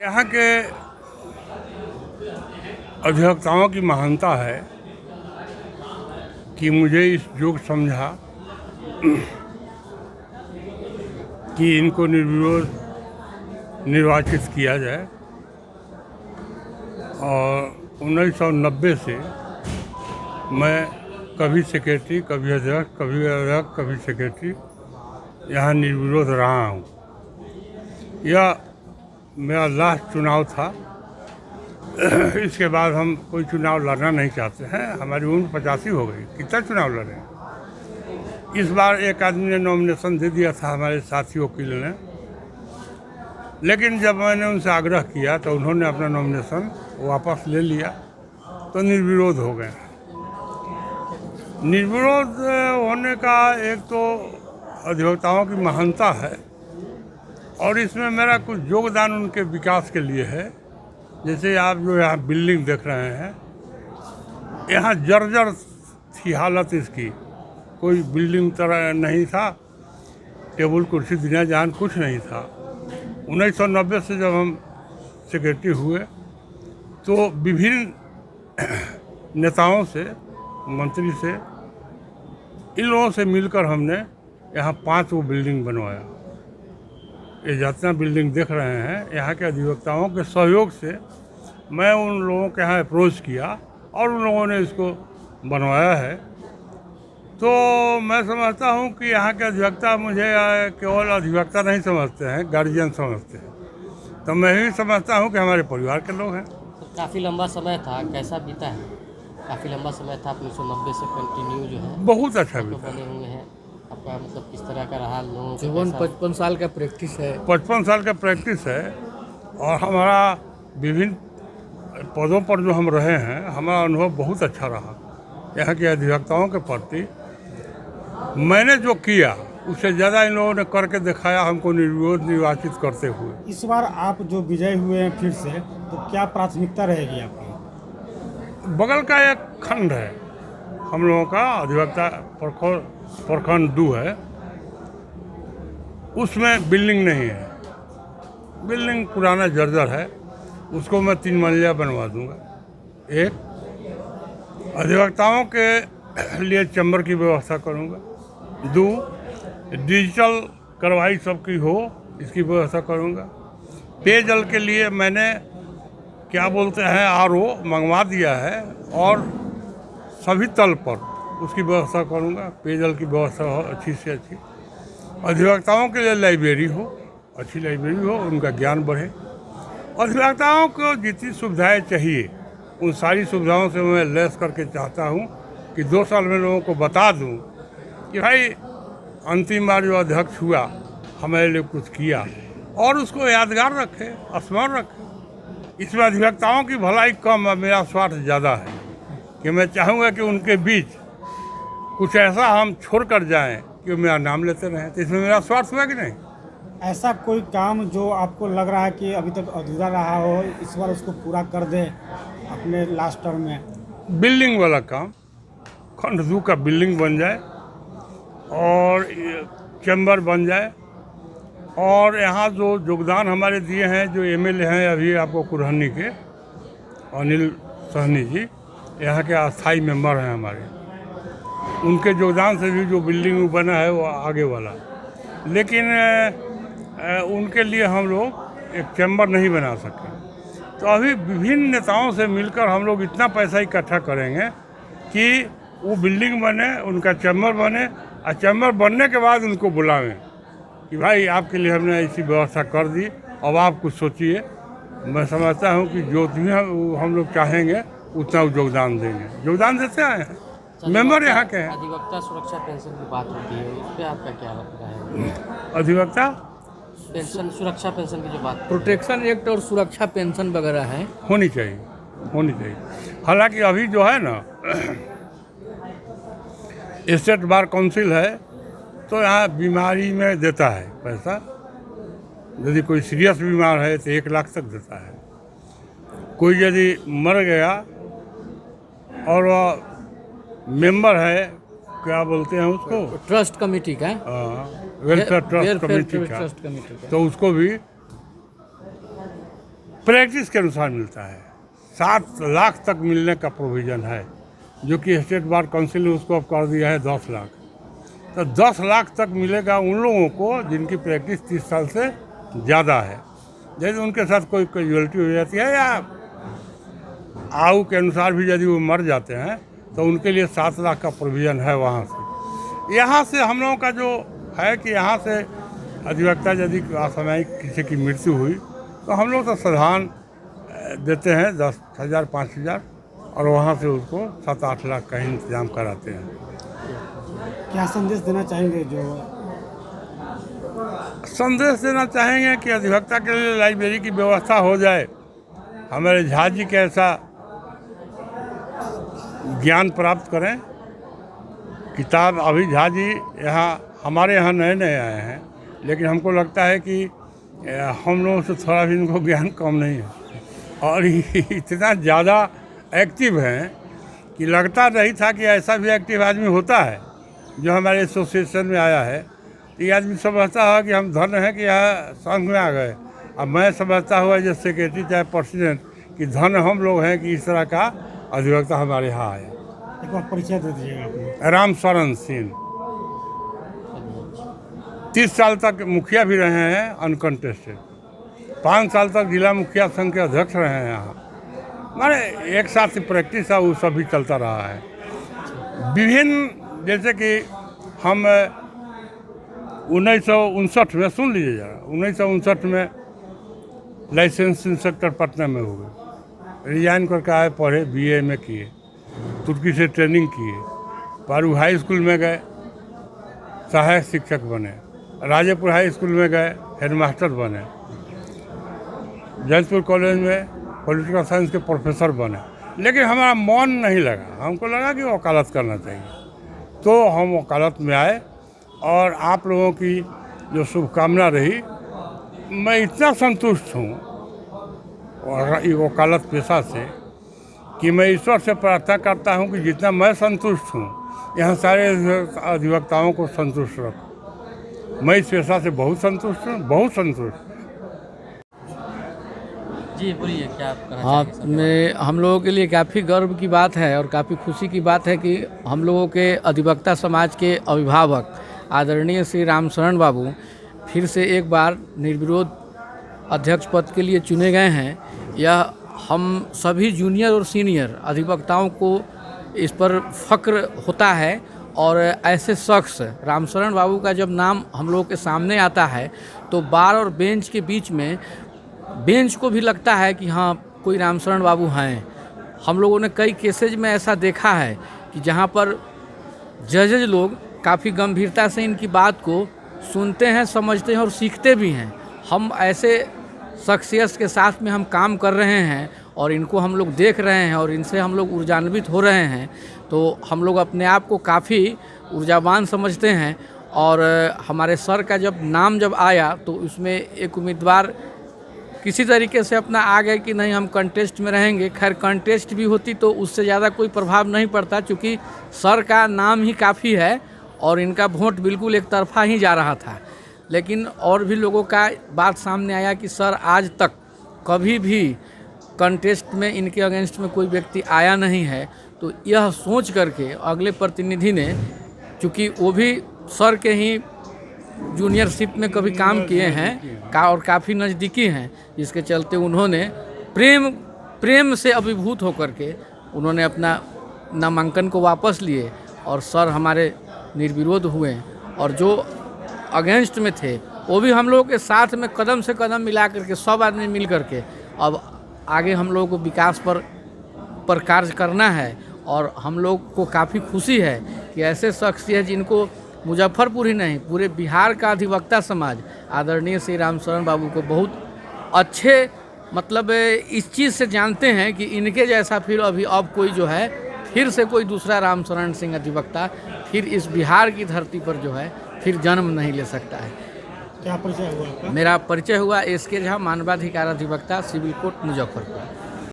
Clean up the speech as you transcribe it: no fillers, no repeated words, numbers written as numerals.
यहाँ के अधिवक्ताओं की महानता है कि मुझे इस योग्य समझा कि इनको निर्विरोध निर्वाचित किया जाए। और 1990 से मैं कभी सेक्रेटरी, कभी अध्यक्ष, कभी सेक्रेटरी यहाँ निर्विरोध रहा हूँ। यह मेरा लास्ट चुनाव था। इसके बाद हम कोई चुनाव लड़ना नहीं चाहते हैं। हमारी उम्र 85 हो गई, कितना चुनाव लड़ें। इस बार एक आदमी ने नॉमिनेशन दे दिया था, हमारे साथी वकील ने, लेकिन जब मैंने उनसे आग्रह किया तो उन्होंने अपना नॉमिनेशन वापस ले लिया, तो निर्विरोध हो गए। निर्विरोध होने का एक तो अधिवक्ताओं की महानता है, और इसमें मेरा कुछ योगदान उनके विकास के लिए है। जैसे आप जो यहाँ बिल्डिंग देख रहे हैं, यहाँ जर्जर थी हालत इसकी, कोई बिल्डिंग तरह नहीं था, टेबल कुर्सी दुनिया जहान कुछ नहीं था। 1990 से जब हम सेक्रेटरी हुए तो विभिन्न नेताओं से, मंत्री से, इन लोगों से मिलकर हमने यहाँ 5 वो बिल्डिंग बनवाया। ये जितना बिल्डिंग देख रहे हैं, यहाँ के अधिवक्ताओं के सहयोग से मैं उन लोगों के यहाँ अप्रोच किया और उन लोगों ने इसको बनवाया है। तो मैं समझता हूँ कि यहाँ के अधिवक्ता मुझे केवल अधिवक्ता नहीं समझते हैं, गार्जियन समझते हैं। तो मैं भी समझता हूँ कि हमारे परिवार के लोग हैं। काफ़ी लंबा समय था, कैसा बीता है? काफ़ी लंबा समय था, 1990 से कंटिन्यू जो है बहुत अच्छा बीता बने हुए हैं। आपका मतलब किस तरह का रहा? लोगों जीवन 55 साल का प्रैक्टिस है। 55 साल का प्रैक्टिस है, और हमारा विभिन्न पदों पर जो हम रहे हैं, हमारा अनुभव बहुत अच्छा रहा। यहाँ के अधिवक्ताओं के प्रति मैंने जो किया उससे ज़्यादा इन लोगों ने करके दिखाया, हमको निर्विरोध निर्वाचित करते हुए। इस बार आप जो विजय हुए हैं फिर से, तो क्या प्राथमिकता रहेगी आपकी? बगल का एक खंड है हम लोगों का, अधिवक्ता प्रखंड 2 है, उसमें बिल्डिंग नहीं है। बिल्डिंग पुराना जर्जर है, उसको मैं 3 मंजिला बनवा दूंगा। एक, अधिवक्ताओं के लिए चैम्बर की व्यवस्था करूंगा। 2, डिजिटल कार्रवाई सबकी हो, इसकी व्यवस्था करूंगा। पेयजल के लिए मैंने क्या बोलते हैं RO मंगवा दिया है, और सभी तल पर उसकी व्यवस्था करूंगा। पेयजल की व्यवस्था हो अच्छी से अच्छी। अधिवक्ताओं के लिए लाइब्रेरी हो, अच्छी लाइब्रेरी हो, उनका ज्ञान बढ़े। अधिवक्ताओं को जितनी सुविधाएं चाहिए उन सारी सुविधाओं से मैं लैस करके चाहता हूं कि 2 साल में लोगों को बता दूं कि भाई अंतिम बार जो अध्यक्ष हुआ हमारे लिए कुछ किया, और उसको यादगार रखे, स्मरण रखे। इसमें अधिवक्ताओं की भलाई कम और मेरा स्वार्थ ज़्यादा है कि मैं चाहूँगा कि उनके बीच कुछ ऐसा हम छोड़ कर जाएँ कि वो मेरा नाम लेते रहें। तो इसमें मेरा स्वार्थ हुआ कि नहीं? ऐसा कोई काम जो आपको लग रहा है कि अभी तक अधूरा रहा हो, इस बार उसको पूरा कर दें अपने लास्ट टर्म में? बिल्डिंग वाला काम, खंड 2 का बिल्डिंग बन जाए और चैम्बर बन जाए, और यहाँ जो योगदान हमारे दिए हैं, जो MLA हैं अभी आपको कुरहनी के, अनिल सहनी जी, यहाँ के अस्थाई मेंबर हैं हमारे, उनके योगदान से भी जो बिल्डिंग बना है वो आगे वाला। लेकिन उनके लिए हम लोग एक चैम्बर नहीं बना सके। तो अभी विभिन्न नेताओं से मिलकर हम लोग इतना पैसा इकट्ठा करेंगे कि वो बिल्डिंग बने, उनका चैम्बर बने, और चैम्बर बनने के बाद उनको बुलावें कि भाई आपके लिए हमने ऐसी व्यवस्था कर दी, अब आप कुछ सोचिए। मैं समझता हूँ कि जो भी हम लोग चाहेंगे उतना योगदान देंगे। योगदान देते आए हैं, मेंबर यहाँ के हैं। अधिवक्ता सुरक्षा पेंशन की बात होती है, उस पर आपका क्या राय है? अधिवक्ता पेंशन, सुरक्षा पेंशन की जो बात, प्रोटेक्शन एक्ट और सुरक्षा पेंशन वगैरह है, होनी चाहिए, होनी चाहिए। हालांकि अभी जो है ना, स्टेट बार काउंसिल है, तो यहाँ बीमारी में देता है पैसा। यदि कोई सीरियस बीमार है तो 1 लाख तक देता है। कोई यदि मर गया और वह मेंबर है, क्या बोलते हैं उसको, ट्रस्ट कमेटी का, वेलफेयर ट्रस्ट कमेटी का, तो उसको भी प्रैक्टिस के अनुसार मिलता है। 7 लाख तक मिलने का प्रोविज़न है, जो कि स्टेट बार काउंसिल ने उसको अब कर दिया है 10 लाख। तो 10 लाख तक मिलेगा उन लोगों को जिनकी प्रैक्टिस 30 साल से ज़्यादा है। जैसे उनके साथ कोई कैजुअलिटी हो जाती है या आयु के अनुसार भी यदि वो मर जाते हैं तो उनके लिए 7 लाख का प्रोविज़न है वहाँ से। यहाँ से हम लोगों का जो है कि यहाँ से अधिवक्ता यदि असामयिक किसी की मृत्यु हुई तो हम लोग तो साधारण देते हैं 10,000 5,000 और वहाँ से उसको 7-8 लाख का इंतजाम कराते हैं। क्या संदेश देना चाहेंगे? जो संदेश देना चाहेंगे कि अधिवक्ता के लिए लाइब्रेरी की व्यवस्था हो जाए। हमारे झा जी के ऐसा ज्ञान प्राप्त करें। किताब अभी झा जी यहाँ हमारे यहाँ नए नए आए हैं, लेकिन हमको लगता है कि हम लोगों से थोड़ा भी इनको ज्ञान कम नहीं है और इतना ज़्यादा एक्टिव हैं कि लगता नहीं था कि ऐसा भी एक्टिव आदमी होता है जो हमारे एसोसिएशन में आया है। तो ये आदमी समझता है कि हम धन्य हैं कि यहाँ संघ में आ गए। अब मैं समझता हुआ जैसे सेक्रेटरी चाहे प्रेसिडेंट कि धन्य हम लोग हैं कि इस तरह का अधिवक्ता हमारे यहाँ आए। एक बार परिचय दे दीजिएगा अपने। रामशरण सिंह 30 साल तक मुखिया भी रहे हैं अनकंटेस्टेड। 5 साल तक जिला मुखिया संघ के अध्यक्ष रहे हैं यहाँ। माने एक साथ ही प्रैक्टिस है वो सब भी चलता रहा है। विभिन्न जैसे कि हम 1959 में सुन लीजिए जरा, 1959 में लाइसेंस इंस्पेक्टर पटना में हुए, रिजाइन करके आए, पढ़े, BA में किए, तुर्की से ट्रेनिंग किए, पारू हाई स्कूल में गए, सहायक शिक्षक बने, राजेपुर हाई स्कूल में गए, हेडमास्टर बने, जैनपुर कॉलेज में पॉलिटिकल साइंस के प्रोफेसर बने। लेकिन हमारा मन नहीं लगा, हमको लगा कि वकालत करना चाहिए, तो हम वकालत में आए। और आप लोगों की जो शुभकामना रही, मैं इतना संतुष्ट हूँ वकालत पेशा से कि मैं ईश्वर से प्रार्थना करता हूँ कि जितना मैं संतुष्ट हूँ यहाँ सारे अधिवक्ताओं को संतुष्ट रखूँ। मैं इस पेशा से बहुत संतुष्ट हूँ, बहुत संतुष्ट। जी बोलिए, क्या आप कहना हाँ, चाहेंगे? मैं हम लोगों के लिए काफ़ी गर्व की बात है और काफ़ी खुशी की बात है कि हम लोगों के अधिवक्ता समाज के अभिभावक आदरणीय श्री रामशरण बाबू फिर से एक बार निर्विरोध अध्यक्ष पद के लिए चुने गए हैं। यह हम सभी जूनियर और सीनियर अधिवक्ताओं को इस पर फ़ख्र होता है। और ऐसे शख्स रामशरण बाबू का जब नाम हम लोगों के सामने आता है तो बार और बेंच के बीच में बेंच को भी लगता है कि हाँ कोई रामशरण बाबू हैं। हम लोगों ने कई केसेज में ऐसा देखा है कि जहाँ पर जजेज लोग काफ़ी गंभीरता से इनकी बात को सुनते हैं, समझते हैं और सीखते भी हैं। हम ऐसे शख्सियत के साथ में हम काम कर रहे हैं और इनको हम लोग देख रहे हैं और इनसे हम लोग ऊर्जान्वित हो रहे हैं, तो हम लोग अपने आप को काफ़ी ऊर्जावान समझते हैं। और हमारे सर का जब नाम आया तो उसमें एक उम्मीदवार किसी तरीके से अपना आ गए कि नहीं हम कंटेस्ट में रहेंगे। खैर कंटेस्ट भी होती तो उससे ज़्यादा कोई प्रभाव नहीं पड़ता, क्योंकि सर का नाम ही काफ़ी है और इनका वोट बिल्कुल एक तरफा ही जा रहा था। लेकिन और भी लोगों का बात सामने आया कि सर आज तक कभी भी कंटेस्ट में इनके अगेंस्ट में कोई व्यक्ति आया नहीं है। तो यह सोच करके अगले प्रतिनिधि ने, चूँकि वो भी सर के ही जूनियरशिप में कभी काम किए हैं और काफ़ी नज़दीकी हैं, जिसके चलते उन्होंने प्रेम से अभिभूत होकर के उन्होंने अपना नामांकन को वापस लिए और सर हमारे निर्विरोध हुए। और जो अगेंस्ट में थे वो भी हम लोगों के साथ में कदम से कदम मिला करके सब आदमी मिल करके अब आगे हम लोगों को विकास पर कार्य करना है। और हम लोग को काफ़ी खुशी है कि ऐसे शख्स हैं जिनको मुजफ्फरपुर ही नहीं पूरे बिहार का अधिवक्ता समाज आदरणीय श्री रामशरण बाबू को बहुत अच्छे मतलब इस चीज़ से जानते हैं कि इनके जैसा फिर अब कोई जो है फिर से कोई दूसरा रामशरण सिंह अधिवक्ता फिर इस बिहार की धरती पर जो है फिर जन्म नहीं ले सकता है। क्या परिचय हुआ आपका? मेरा परिचय हुआ SK झा, मानवाधिकार अधिवक्ता, सिविल कोर्ट, मुजफ्फरपुर।